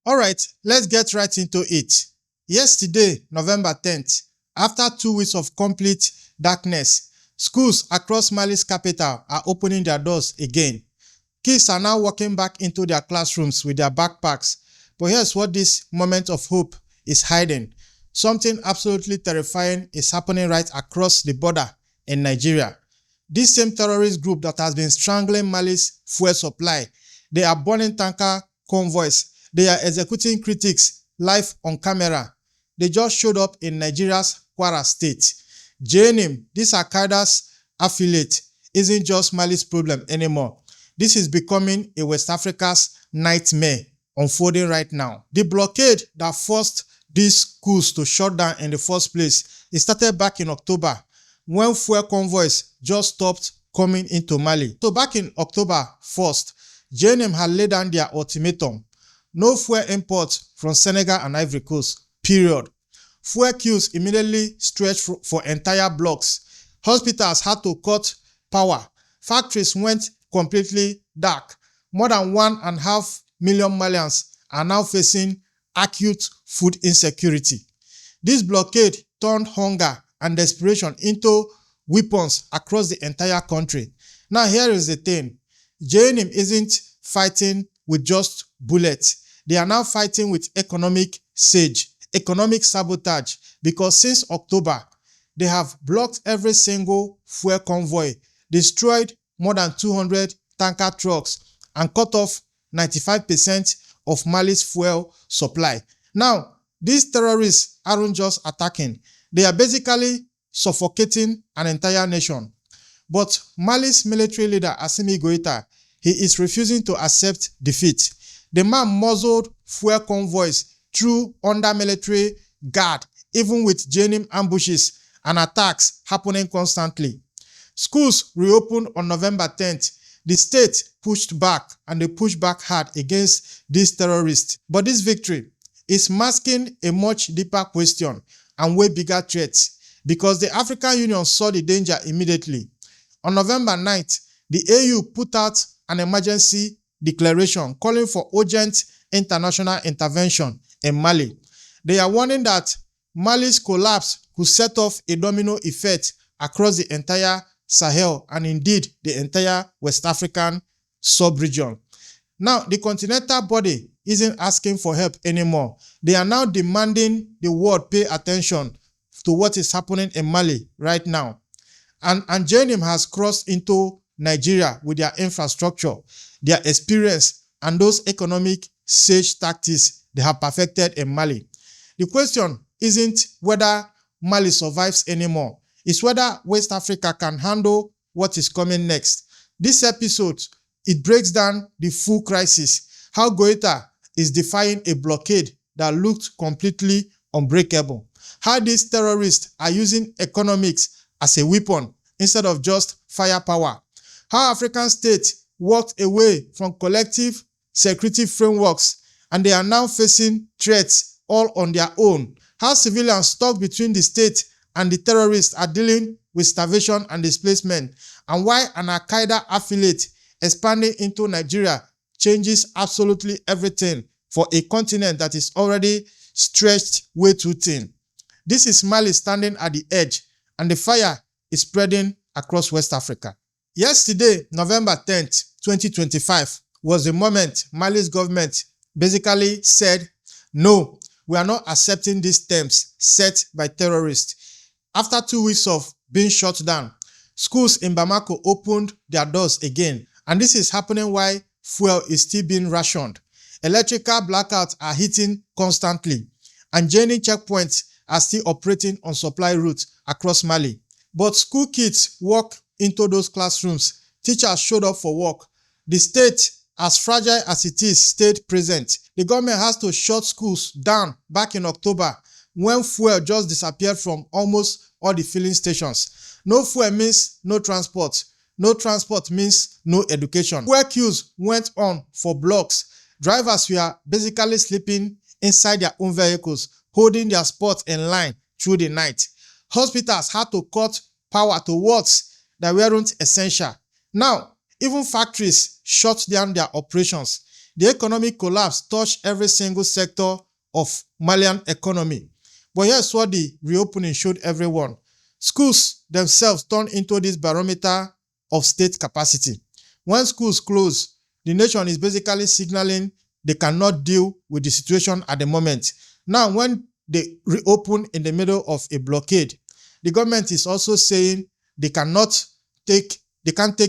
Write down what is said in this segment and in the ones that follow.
Alright, let's get right into it. Yesterday, November 10th, after 2 weeks of complete darkness, schools across Mali's capital are opening their doors again. Kids are now walking back into their classrooms with their backpacks. But here's what this moment of hope is hiding. Something absolutely terrifying is happening right across the border in Nigeria. This same terrorist group that has been strangling Mali's fuel supply, they are burning tanker convoys. They are executing critics live on camera. They just showed up in Nigeria's Kwara state. JNIM, this Al-Qaeda's affiliate, isn't just Mali's problem anymore. This is becoming a West Africa's nightmare unfolding right now. The blockade that forced these schools to shut down in the first place, it started back in October when fuel convoys just stopped coming into Mali. So back in October 1st, JNIM had laid down their ultimatum. No fuel imports from Senegal and Ivory Coast, period. Fuel queues immediately stretched for entire blocks. Hospitals had to cut power. Factories went completely dark. More than 1.5 million Malians are now facing acute food insecurity. This blockade turned hunger and desperation into weapons across the entire country. Now here is the thing. JNIM isn't fighting with just bullets. They are now fighting with economic siege, economic sabotage, because since October, they have blocked every single fuel convoy, destroyed more than 200 tanker trucks, and cut off 95% of Mali's fuel supply. Now, these terrorists aren't just attacking. They are basically suffocating an entire nation. But Mali's military leader, Goïta, he is refusing to accept defeat. The man muzzled fuel convoys through under military guard, even with JNIM ambushes and attacks happening constantly. Schools reopened on November 10th. The state pushed back, and they pushed back hard against these terrorists. But this victory is masking a much deeper question and way bigger threats, because the African Union saw the danger immediately. On November 9th, the AU put out an emergency declaration calling for urgent international intervention in Mali. They are warning that Mali's collapse could set off a domino effect across the entire Sahel and indeed the entire West African sub-region. Now, the continental body isn't asking for help anymore. They are now demanding the world pay attention to what is happening in Mali right now. And JNIM has crossed into Nigeria with their infrastructure, their experience, and those economic siege tactics they have perfected in Mali. The question isn't whether Mali survives anymore. It's whether West Africa can handle what is coming next. This episode, it breaks down the full crisis, how Goïta is defying a blockade that looked completely unbreakable, how these terrorists are using economics as a weapon instead of just firepower, how African states walked away from collective security frameworks and they are now facing threats all on their own, how civilians stuck between the state and the terrorists are dealing with starvation and displacement, and why an Al-Qaeda affiliate expanding into Nigeria changes absolutely everything for a continent that is already stretched way too thin. This is Mali standing at the edge, and the fire is spreading across West Africa. Yesterday, November 10th, 2025, was the moment Mali's government basically said, no, we are not accepting these terms set by terrorists. After 2 weeks of being shut down, schools in Bamako opened their doors again, and this is happening while fuel is still being rationed. Electrical blackouts are hitting constantly, and JNIM checkpoints are still operating on supply routes across Mali. But school kids walk into those classrooms. Teachers showed up for work. The state, as fragile as it is, stayed present. The government has to shut schools down back in October when fuel just disappeared from almost all the filling stations. No fuel means no transport. No transport means no education. Fuel queues went on for blocks. Drivers were basically sleeping inside their own vehicles, holding their spots in line through the night. Hospitals had to cut power to wards that weren't essential. Now, even factories shut down their operations. The economic collapse touched every single sector of Malian economy. But here's what the reopening showed everyone. Schools themselves turned into this barometer of state capacity. When schools close, the nation is basically signaling they cannot deal with the situation at the moment. Now, when they reopen in the middle of a blockade, the government is also saying they can't take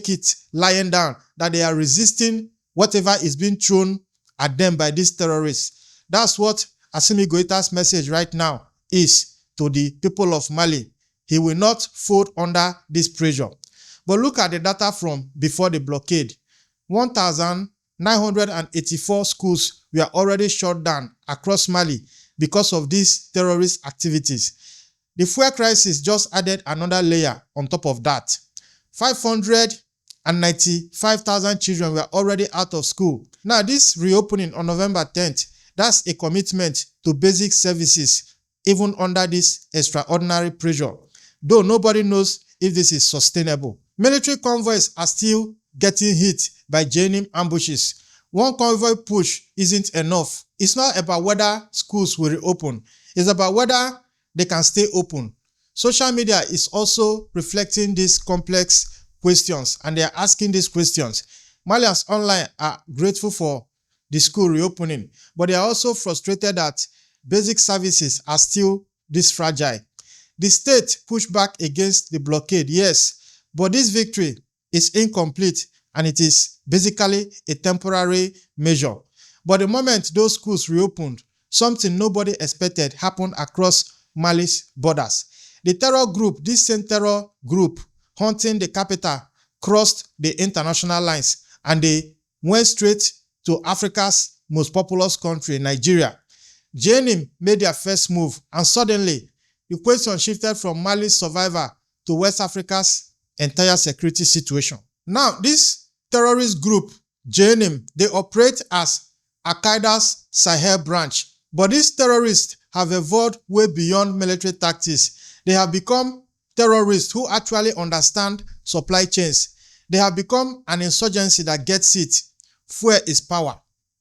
it lying down, that they are resisting whatever is being thrown at them by these terrorists. That's what Assimi Goïta's message right now is to the people of Mali. He will not fold under this pressure. But look at the data from before the blockade. 1,984 schools were already shut down across Mali because of these terrorist activities. The fuel crisis just added another layer on top of that. 595,000 children were already out of school. Now, this reopening on November 10th, that's a commitment to basic services even under this extraordinary pressure, though nobody knows if this is sustainable. Military convoys are still getting hit by JNIM ambushes. One convoy push isn't enough. It's not about whether schools will reopen. It's about whether they can stay open. Social media is also reflecting these complex questions, and they are asking these questions. Malians online are grateful for the school reopening, but they are also frustrated that basic services are still this fragile. The state pushed back against the blockade, yes, but this victory is incomplete and it is basically a temporary measure. But the moment those schools reopened, something nobody expected happened across Mali's borders. The terror group, this same terror group hunting the capital, crossed the international lines and they went straight to Africa's most populous country, Nigeria. JNIM made their first move, and suddenly the question shifted from Mali's survival to West Africa's entire security situation. Now, this terrorist group, JNIM, they operate as Al-Qaeda's Sahel branch, but these terrorists have evolved way beyond military tactics. They have become terrorists who actually understand supply chains. They have become an insurgency that gets it. Fuel is power.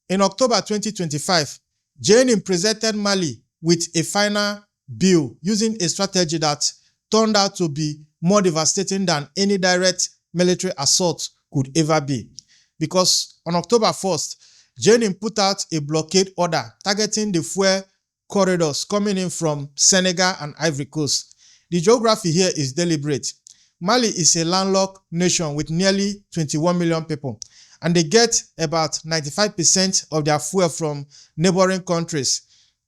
In October 2025, JNIM presented Mali with a final bill using a strategy that turned out to be more devastating than any direct military assault could ever be. Because on October 1st, JNIM put out a blockade order targeting the fuel corridors coming in from Senegal and Ivory Coast. The geography here is deliberate. Mali is a landlocked nation with nearly 21 million people, and they get about 95% of their fuel from neighboring countries.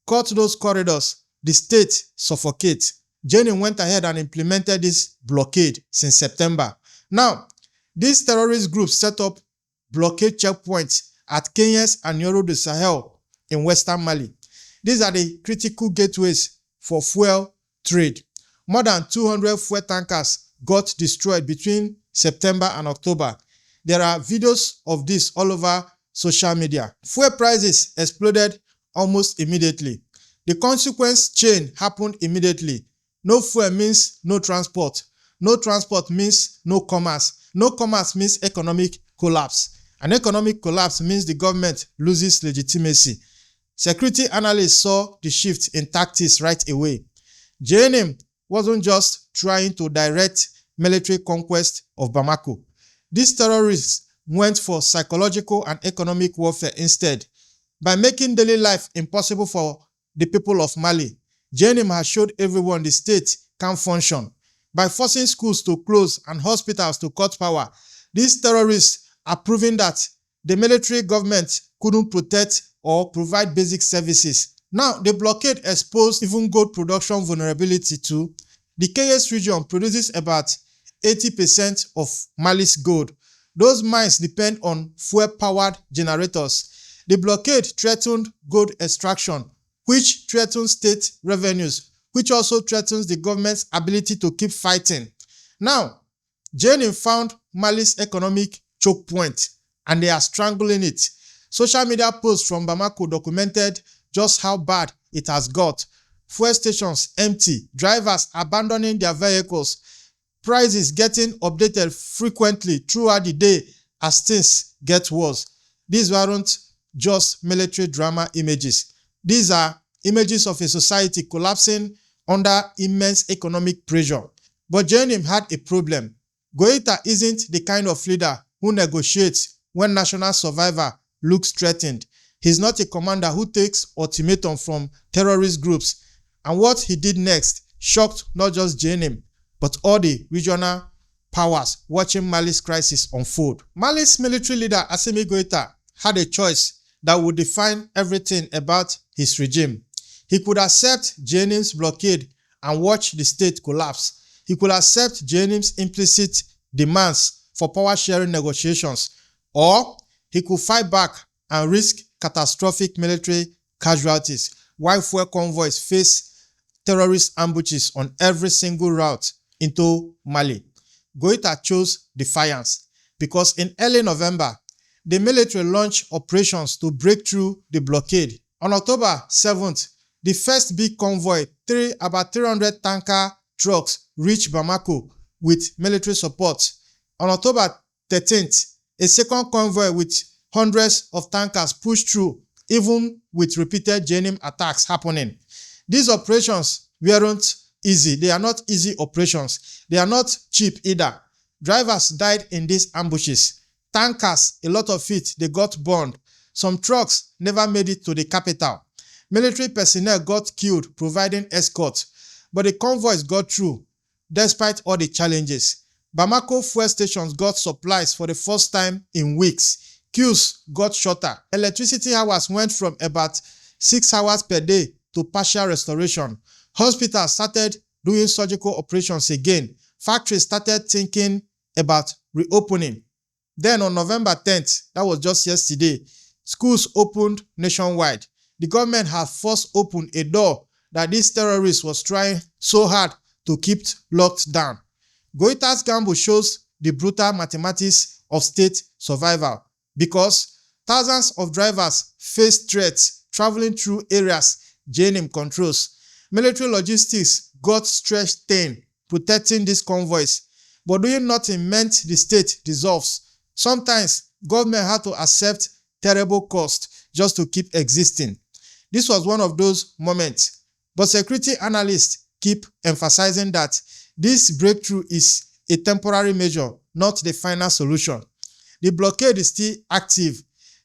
Cut those corridors, the state suffocates. JNIM went ahead and implemented this blockade since September. Now, these terrorist groups set up blockade checkpoints at Kenyas and Yoro de Sahel in western Mali. These are the critical gateways for fuel trade. More than 200 fuel tankers got destroyed between September and October. There are videos of this all over social media. Fuel prices exploded almost immediately. The consequence chain happened immediately. No fuel means no transport. No transport means no commerce. No commerce means economic collapse. An economic collapse means the government loses legitimacy. Security analysts saw the shift in tactics right away. JNIM wasn't just trying to direct military conquest of Bamako. These terrorists went for psychological and economic warfare instead. By making daily life impossible for the people of Mali, JNIM has showed everyone the state can't function. By forcing schools to close and hospitals to cut power, these terrorists are proving that the military government couldn't protect or provide basic services. Now, the blockade exposed even gold production vulnerability too. The KS region produces about 80% of Mali's gold. Those mines depend on fuel-powered generators. The blockade threatened gold extraction, which threatens state revenues, which also threatens the government's ability to keep fighting. Now, JNIM found Mali's economic choke point, and they are strangling it. Social media posts from Bamako documented just how bad it has got. Fuel stations empty, drivers abandoning their vehicles, prices getting updated frequently throughout the day as things get worse. These weren't just military drama images. These are images of a society collapsing under immense economic pressure. But JNIM had a problem. Goïta isn't the kind of leader who negotiates when national survival looks threatened. He's not a commander who takes ultimatum from terrorist groups. And what he did next shocked not just JNIM, but all the regional powers watching Mali's crisis unfold. Mali's military leader Assimi Goïta had a choice that would define everything about his regime. He could accept JNIM's blockade and watch the state collapse. He could accept JNIM's implicit demands for power-sharing negotiations, or he could fight back and risk catastrophic military casualties while fuel convoys face terrorist ambushes on every single route into Mali. Goïta chose defiance because in early November, the military launched operations to break through the blockade. On October 7th, the first big convoy, about 300 tanker trucks, reached Bamako with military support. On October 13th, a second convoy with hundreds of tankers pushed through, even with repeated JNIM attacks happening. These operations weren't easy. They are not easy operations. They are not cheap either. Drivers died in these ambushes. Tankers, a lot of it, they got burned. Some trucks never made it to the capital. Military personnel got killed providing escort, but the convoys got through despite all the challenges. Bamako fuel stations got supplies for the first time in weeks. Queues got shorter. Electricity hours went from about 6 hours per day to partial restoration. Hospitals started doing surgical operations again. Factories started thinking about reopening. Then on November 10th, that was just yesterday, schools opened nationwide. The government had forced open a door that these terrorists was trying so hard to keep locked down. Goïta's gamble shows the brutal mathematics of state survival because thousands of drivers faced threats traveling through areas JNIM controls. Military logistics got stretched thin protecting these convoys, but doing nothing meant the state dissolves. Sometimes government had to accept terrible cost just to keep existing. This was one of those moments, but security analysts keep emphasizing that this breakthrough is a temporary measure, not the final solution. The blockade is still active.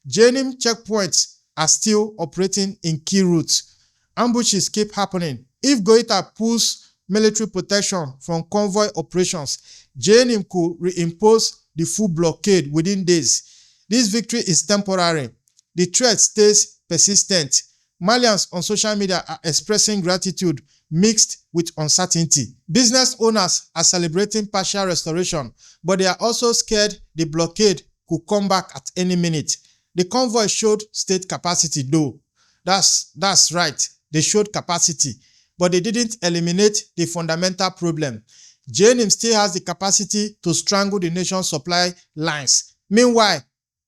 JNIM checkpoints are still operating in key routes. Ambushes keep happening. If Goïta pulls military protection from convoy operations, JNIM could reimpose the full blockade within days. This victory is temporary. The threat stays persistent. Malians on social media are expressing gratitude mixed with uncertainty. Business owners are celebrating partial restoration, but they are also scared the blockade could come back at any minute. The convoy showed state capacity though. That's right, they showed capacity, but they didn't eliminate the fundamental problem. JNIM still has the capacity to strangle the nation's supply lines. Meanwhile,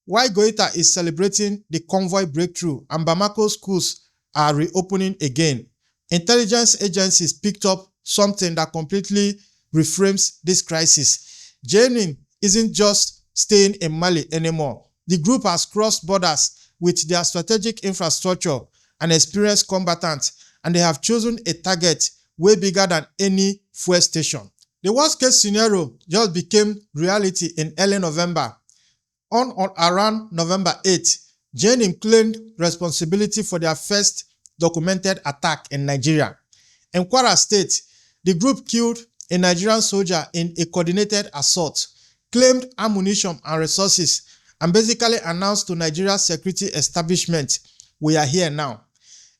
while Goïta is celebrating the convoy breakthrough and Bamako schools are reopening again, intelligence agencies picked up something that completely reframes this crisis. JNIM isn't just staying in Mali anymore. The group has crossed borders with their strategic infrastructure and experienced combatants, and they have chosen a target way bigger than any fuel station. The worst case scenario just became reality in early November. On or around November 8, JNIM claimed responsibility for their first documented attack in Nigeria. In Kwara State, the group killed a Nigerian soldier in a coordinated assault, claimed ammunition and resources, and basically announced to Nigeria's security establishment, "We are here now."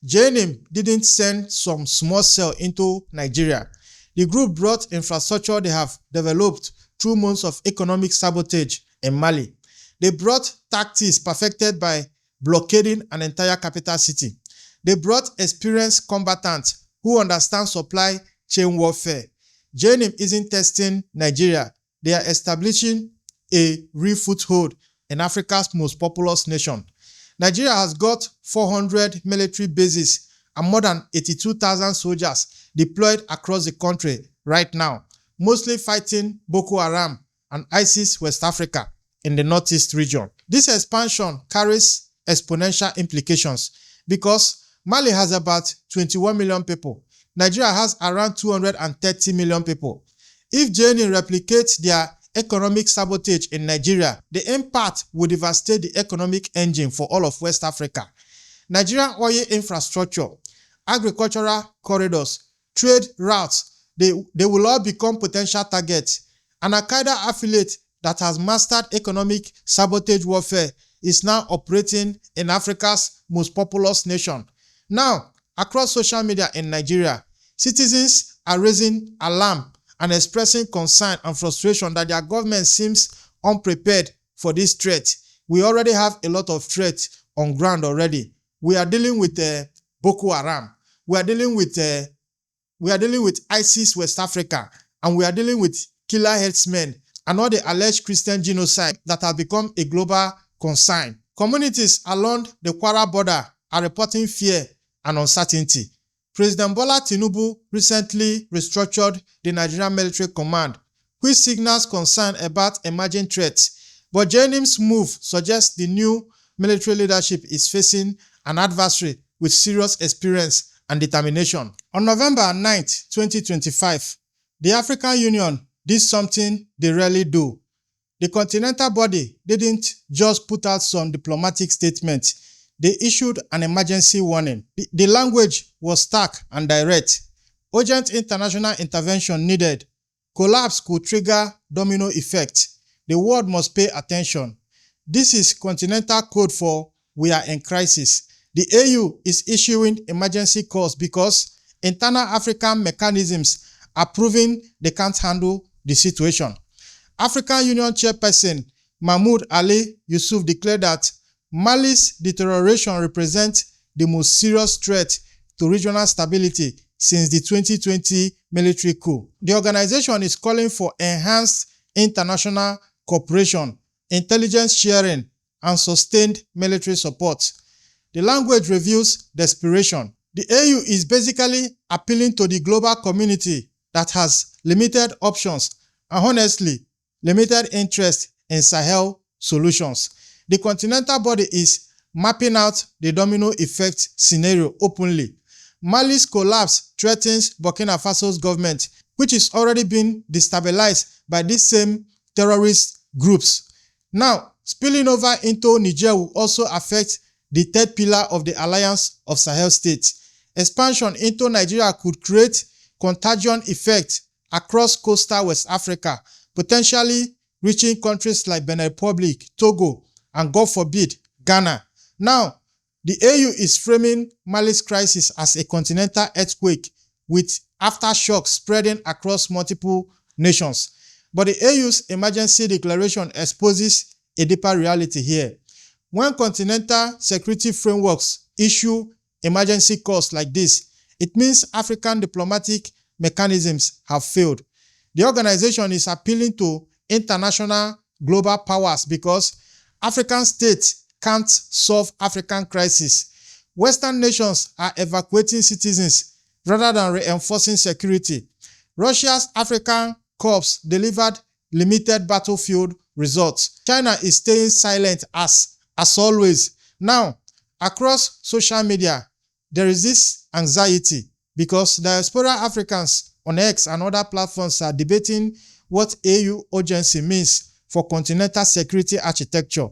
JNIM didn't send some small cell into Nigeria. The group brought infrastructure they have developed through months of economic sabotage in Mali. They brought tactics perfected by blockading an entire capital city. They brought experienced combatants who understand supply chain warfare. JNIM isn't testing Nigeria. They are establishing a real foothold in Africa's most populous nation. Nigeria has got 400 military bases and more than 82,000 soldiers deployed across the country right now, mostly fighting Boko Haram and ISIS West Africa in the northeast region. This expansion carries exponential implications because Mali has about 21 million people. Nigeria has around 230 million people. If JNIM replicates their economic sabotage in Nigeria, the impact will devastate the economic engine for all of West Africa. Nigerian oil infrastructure, agricultural corridors, trade routes, they will all become potential targets. An Al-Qaeda affiliate that has mastered economic sabotage warfare is now operating in Africa's most populous nation. Now, across social media in Nigeria, citizens are raising alarm and expressing concern and frustration that their government seems unprepared for this threat. We already have a lot of threats on ground already. We are dealing with Boko Haram. We are dealing with ISIS West Africa, and we are dealing with killer herdsmen and all the alleged Christian genocide that have become a global concern. Communities along the Kwara border are reporting fear and uncertainty. President Bola Tinubu recently restructured the Nigerian Military Command, which signals concern about emerging threats. But JNIM's move suggests the new military leadership is facing an adversary with serious experience and determination. On November 9, 2025, the African Union did something they rarely do. The continental body didn't just put out some diplomatic statements. They issued an emergency warning. The language was stark and direct. Urgent international intervention needed. Collapse could trigger domino effect. The world must pay attention. This is continental code for we are in crisis. The AU is issuing emergency calls because internal African mechanisms are proving they can't handle the situation. African Union Chairperson Mahmoud Ali Yusuf declared that Mali's deterioration represents the most serious threat to regional stability since the 2020 military coup. The organization is calling for enhanced international cooperation, intelligence sharing, and sustained military support. The language reveals desperation. The AU is basically appealing to the global community that has limited options and honestly limited interest in Sahel solutions. The continental body is mapping out the domino effect scenario openly. Mali's collapse threatens Burkina Faso's government, which is already being destabilized by these same terrorist groups. Now, spilling over into Niger will also affect the third pillar of the Alliance of Sahel States. Expansion into Nigeria could create contagion effect across coastal West Africa, potentially reaching countries like Benin Republic, Togo, and God forbid, Ghana. Now, the AU is framing Mali's crisis as a continental earthquake with aftershocks spreading across multiple nations. But the AU's emergency declaration exposes a deeper reality here. When continental security frameworks issue emergency calls like this, it means African diplomatic mechanisms have failed. The organization is appealing to international global powers because African states can't solve African crises. Western nations are evacuating citizens rather than reinforcing security. Russia's African Corps delivered limited battlefield results. China is staying silent as always. Now, across social media, there is this anxiety because diaspora Africans on X and other platforms are debating what AU urgency means for continental security architecture.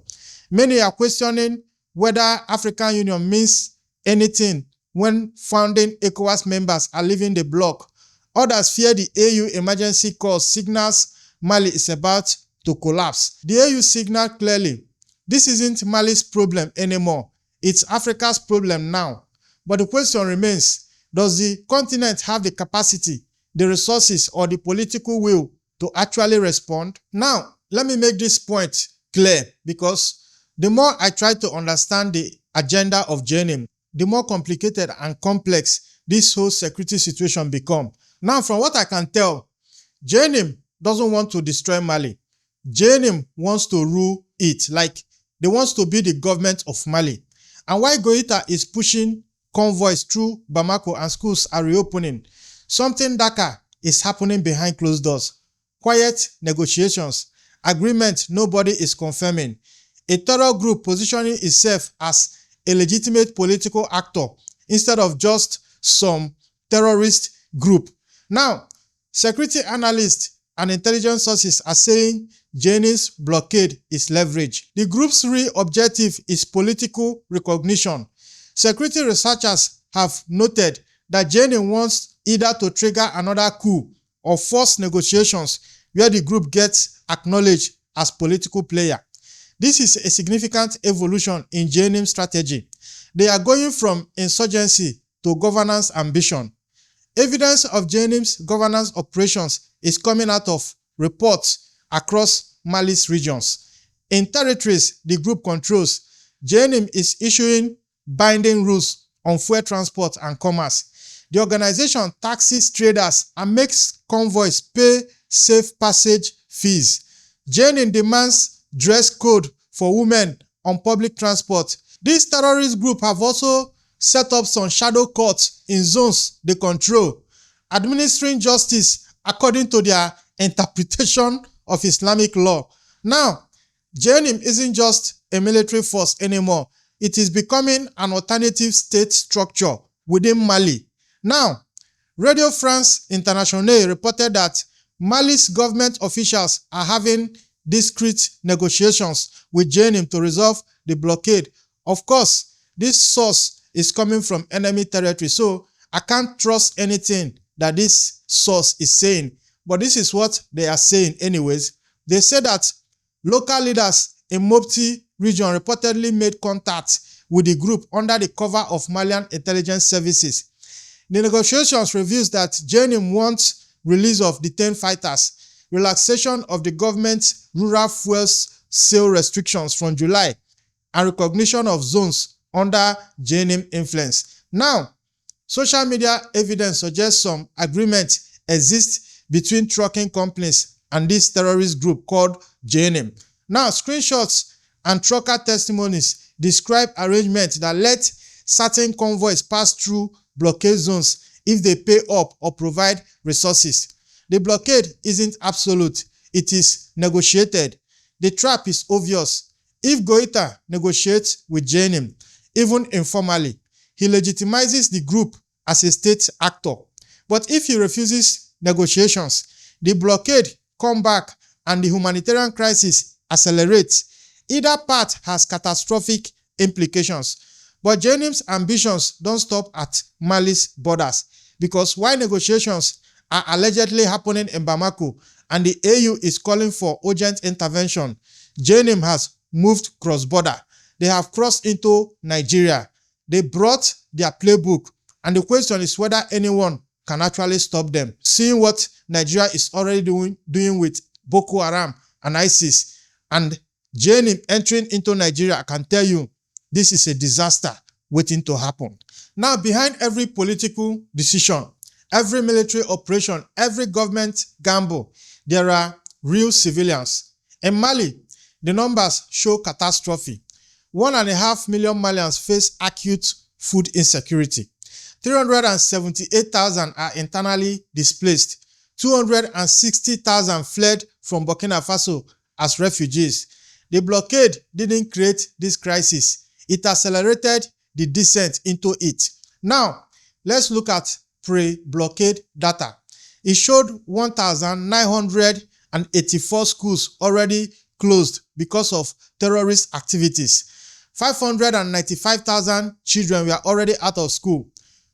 Many are questioning whether African Union means anything when founding ECOWAS members are leaving the bloc. Others fear the AU emergency call signals Mali is about to collapse. The AU signaled clearly, this isn't Mali's problem anymore. It's Africa's problem now. But the question remains, does the continent have the capacity, the resources, or the political will to actually respond? Now, let me make this point clear because the more I try to understand the agenda of JNIM, the more complicated and complex this whole security situation becomes. Now, from what I can tell, JNIM doesn't want to destroy Mali. JNIM wants to rule it, like they want to be the government of Mali. And while Goïta is pushing convoys through Bamako and schools are reopening, something darker is happening behind closed doors. Quiet negotiations, agreement nobody is confirming. a terror group positioning itself as a legitimate political actor instead of just some terrorist group. Now, security analysts and intelligence sources are saying JNIM's blockade is leverage. The group's real objective is political recognition. Security researchers have noted that JNIM wants either to trigger another coup or force negotiations where the group gets acknowledged as political player. This is a significant evolution in JNIM strategy. They are going from insurgency to governance ambition. Evidence of JNIM's governance operations is coming out of reports across Mali's regions. In territories the group controls, JNIM is issuing binding rules on fuel transport and commerce. The organization taxes traders and makes convoys pay safe passage fees. JNIM demands dress code for women on public transport. This terrorist group have also set up some shadow courts in zones they control, administering justice according to their interpretation of Islamic law. Now, JNIM isn't just a military force anymore. It is becoming an alternative state structure within Mali. Now, Radio France Internationale reported that Mali's government officials are having discreet negotiations with JNIM to resolve the blockade. Of course, this source is coming from enemy territory, so I can't trust anything that this source is saying. But this is what they are saying anyways. They say that local leaders in Mopti region reportedly made contact with the group under the cover of Malian intelligence services. The negotiations reveals that JNIM wants release of detained fighters, relaxation of the government's rural fuels sale restrictions from July, and recognition of zones under JNIM influence. Now, social media evidence suggests some agreement exists between trucking companies and this terrorist group called JNIM. Now, screenshots and trucker testimonies describe arrangements that let certain convoys pass through blockade zones if they pay up or provide resources. The blockade isn't absolute, it is negotiated. The trap is obvious. If Goïta negotiates with JNIM, even informally, he legitimizes the group as a state actor. But if he refuses negotiations, the blockade comes back and the humanitarian crisis accelerates. Either path has catastrophic implications. But JNIM's ambitions don't stop at Mali's borders, because while negotiations are allegedly happening in Bamako and the AU is calling for urgent intervention, JNIM has moved cross-border. They have crossed into Nigeria. They brought their playbook, and the question is whether anyone can actually stop them. Seeing what Nigeria is already doing with Boko Haram and ISIS, and JNIM entering into Nigeria, I can tell you this is a disaster waiting to happen. Now, behind every political decision, every military operation, every government gamble, there are real civilians. In Mali, the numbers show catastrophe. 1.5 million Malians face acute food insecurity. 378,000 are internally displaced. 260,000 fled from Burkina Faso as refugees. The blockade didn't create this crisis. It accelerated the descent into it. Now, let's look at pre-blockade data. It showed 1,984 schools already closed because of terrorist activities. 595,000 children were already out of school.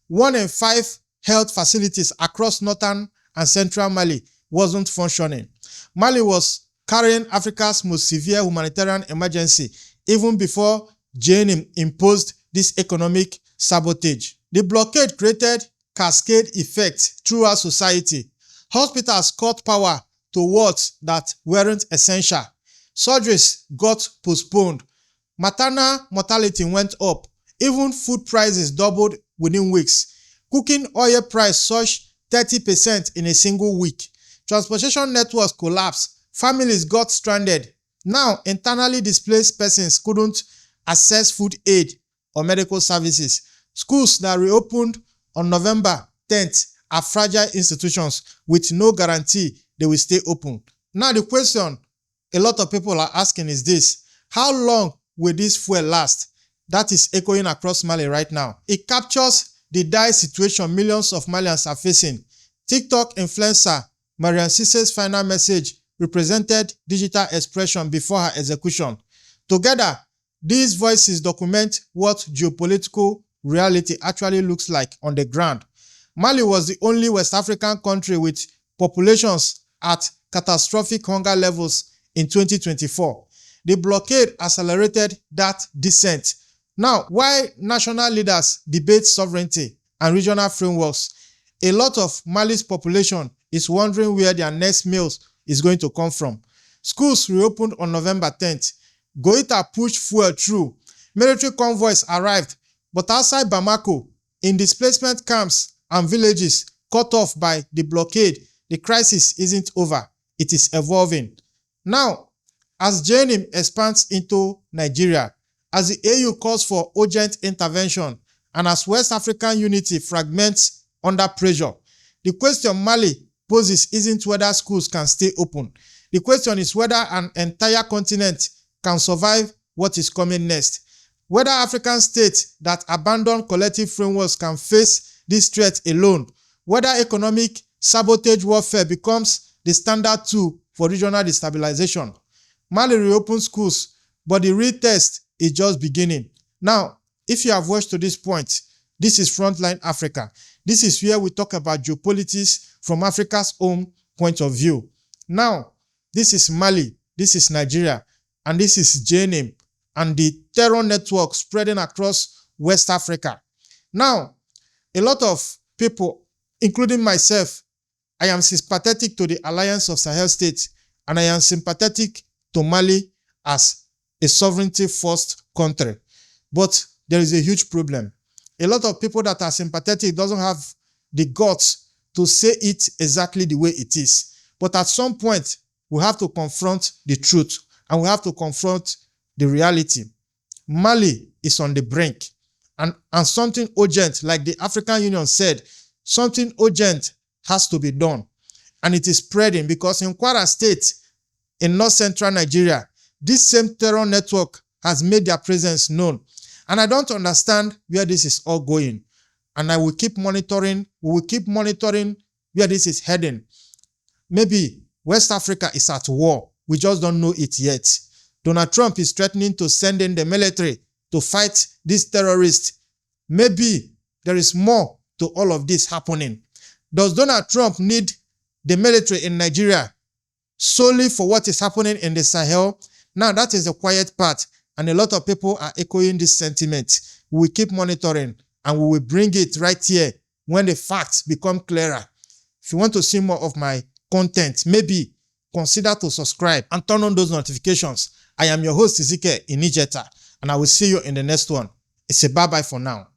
1 in 5 health facilities across northern and central Mali wasn't functioning. Mali was carrying Africa's most severe humanitarian emergency even before JNIM imposed this economic sabotage. The blockade created cascade effects throughout society. Hospitals cut power to wards that weren't essential. Surgeries got postponed. Maternal mortality went up. Even food prices doubled within weeks. Cooking oil price surged 30% in a single week. Transportation networks collapsed. Families got stranded. Now, internally displaced persons couldn't access food aid or medical services. Schools that reopened on November 10th are fragile institutions with no guarantee they will stay open. Now, the question a lot of people are asking is this: How long will this fuel last? That is echoing across Mali right now. It captures the dire situation millions of Malians are facing. TikTok influencer Mariam Sisse's final message represented digital expression before her execution. Together, these voices document what geopolitical reality actually looks like on the ground. Mali was the only West African country with populations at catastrophic hunger levels in 2024. The blockade accelerated that descent. Now, while national leaders debate sovereignty and regional frameworks, a lot of Mali's population is wondering where their next meal is going to come from. Schools reopened on November 10th. Goïta pushed fuel through. Military convoys arrived, but outside Bamako, in displacement camps and villages cut off by the blockade, the crisis isn't over. It is evolving. Now, as JNIM expands into Nigeria, as the AU calls for urgent intervention, and as West African unity fragments under pressure, the question Mali poses isn't whether schools can stay open. The question is whether an entire continent can survive what is coming next. Whether African states that abandon collective frameworks can face this threat alone. Whether economic sabotage warfare becomes the standard tool for regional destabilization. Mali reopens schools, but the real test is just beginning. Now, if you have watched to this point, this is Frontline Africa. This is where we talk about geopolitics from Africa's own point of view. Now, this is Mali, this is Nigeria, and this is JNIM and the terror network spreading across West Africa. Now, a lot of people, including myself, I am sympathetic to the Alliance of Sahel States, and I am sympathetic to Mali as a sovereignty-first country. But there is a huge problem. A lot of people that are sympathetic doesn't have the guts to say it exactly the way it is. But at some point, we have to confront the truth, and we have to confront the reality. Mali is on the brink, and something urgent, like the African Union said, something urgent has to be done. And it is spreading because in Kwara State, in north-central Nigeria, this same terror network has made their presence known. And I don't understand where this is all going. And I will keep monitoring, we will keep monitoring where this is heading. Maybe West Africa is at war. We just don't know it yet. Donald Trump is threatening to send in the military to fight these terrorists. Maybe there is more to all of this happening. Does Donald Trump need the military in Nigeria solely for what is happening in the Sahel? Now, that is the quiet part, and a lot of people are echoing this sentiment. We will keep monitoring, and we will bring it right here when the facts become clearer. If you want to see more of my content, maybe consider to subscribe and turn on those notifications. I am your host, Ezekiel Inijeta, and I will see you in the next one. It's a bye-bye for now.